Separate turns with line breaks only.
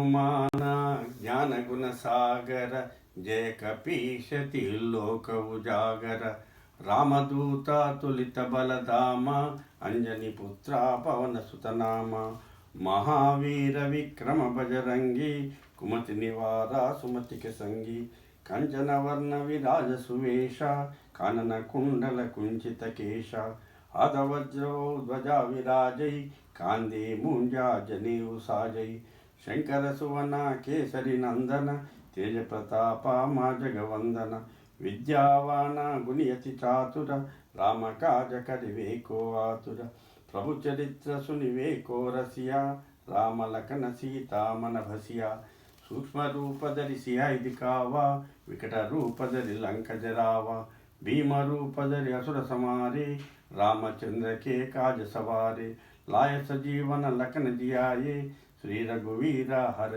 मान ज्ञान गुण सागर जय कपीश लोक उजागर रामदूत तुलित बलधाम अंजनी पुत्रा पवन सुतनाम महावीर विक्रम बजरंगी कुमति निवारा सुमति के संगी कंचन वर्ण विराज सुवेश कानन कुंडल कुंचित केश आदवज्रो ध्वजा विराजै कांदे मुंजा जनेऊ साजै शंकर सुवन केसरी नंदन तेज प्रताप मा जगवंदन विद्यावान गुणयति चातुर राम काज करिवे को आतुर प्रभु चरित्र सुनिवे को रसिया राम लखन सीता मन भसिया सूक्ष्म रूप धरि सिया दिखावा विकट रूप धरि लंक जरावा भीम रूप धरि असुर समारे रामचंद्र के काज सवारे लाय सजीवन लखन जियाये श्री रघुवीर हर